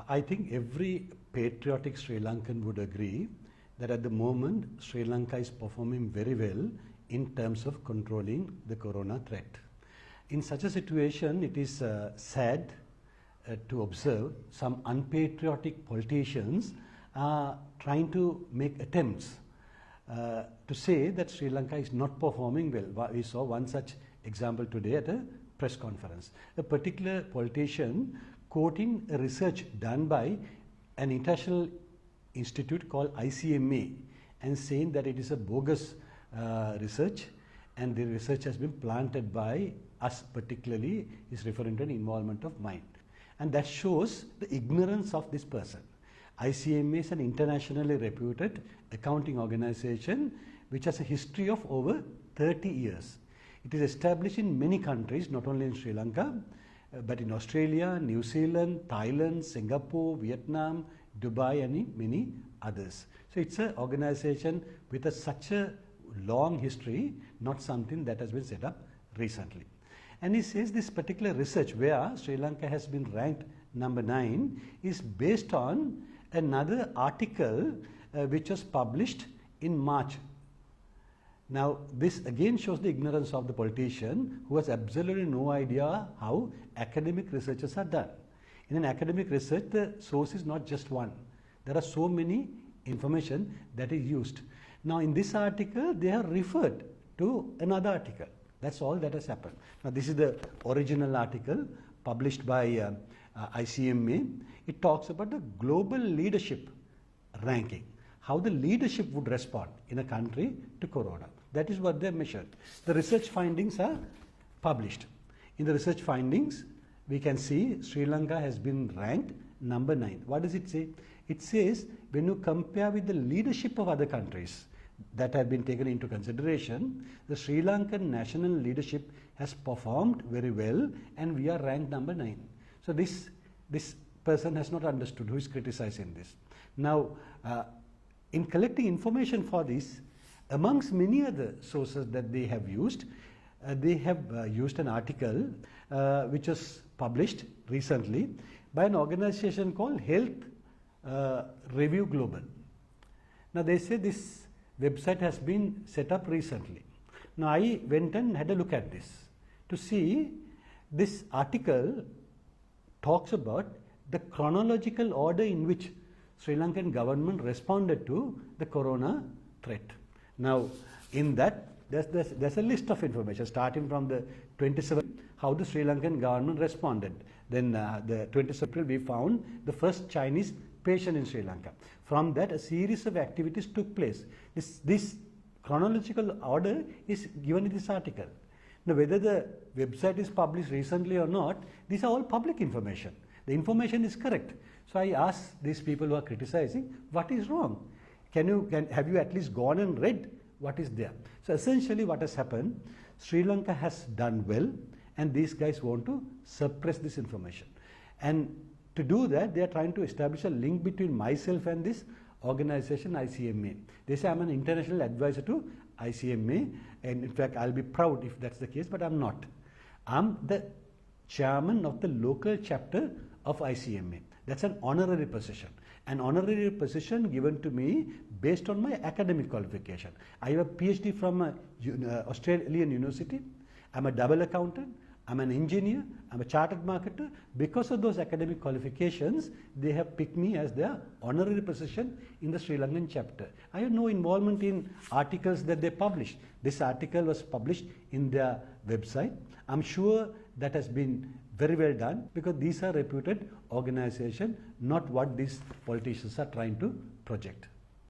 I think every patriotic Sri Lankan would agree that at the moment Sri Lanka is performing very well in terms of controlling the corona threat. In such a situation, it is sad to observe some unpatriotic politicians are trying to make attempts to say that Sri Lanka is not performing well. We saw one such example today at a press conference. A particular politician quoting a research done by an international institute called ICMA and saying that it is a bogus research and the research has been planted by us, particularly is referring to an involvement of mine. And that shows the ignorance of this person. ICMA is an internationally reputed accounting organization which has a history of over 30 years. It is established in many countries, not only in Sri Lanka, but in Australia, New Zealand, Thailand, Singapore, Vietnam, Dubai, and many others. So it's an organization with such a long history, not something that has been set up recently. And he says this particular research where Sri Lanka has been ranked number 9 is based on another article which was published in March. Now this again shows the ignorance of the politician who has absolutely no idea how academic researches are done. In an academic research, the source is not just one. There are so many information that is used. Now in this article, they have referred to another article. That's all that has happened. Now this is the original article published by ICMA. It talks about the global leadership ranking, how the leadership would respond in a country to corona. That is what they measured. The research findings are published. In the research findings, we can see Sri Lanka has been ranked number 9. What does it say? It says when you compare with the leadership of other countries that have been taken into consideration, the Sri Lankan national leadership has performed very well and we are ranked number 9. So this person has not understood who is criticizing this. Now, in collecting information for this, amongst many other sources that they have used an article which was published recently by an organization called Health Review Global. Now they say this website has been set up recently. Now I went and had a look at this to see this article talks about the chronological order in which Sri Lankan government responded to the corona threat. Now in that there's a list of information starting from the 27th, how the Sri Lankan government responded. Then the 20th April we found the first Chinese patient in Sri Lanka. From that a series of activities took place. This chronological order is given in this article. Now whether the website is published recently or not, these are all public information. The information is correct. So I asked these people who are criticizing, what is wrong? Have you at least gone and read what is there? So essentially what has happened, Sri Lanka has done well and these guys want to suppress this information. And to do that, they are trying to establish a link between myself and this organization ICMA. They say I'm an international advisor to ICMA and in fact I'll be proud if that's the case, but I'm not. I'm the chairman of the local chapter of ICMA. That's an honorary position. An honorary position given to me based on my academic qualification. I have a PhD from an Australian university. I'm a double accountant. I'm an engineer. I'm a chartered marketer. Because of those academic qualifications, they have picked me as their honorary position in the Sri Lankan chapter. I have no involvement in articles that they published. This article was published in their website. I'm sure that has been very well done because these are reputed organizations, not what these politicians are trying to project.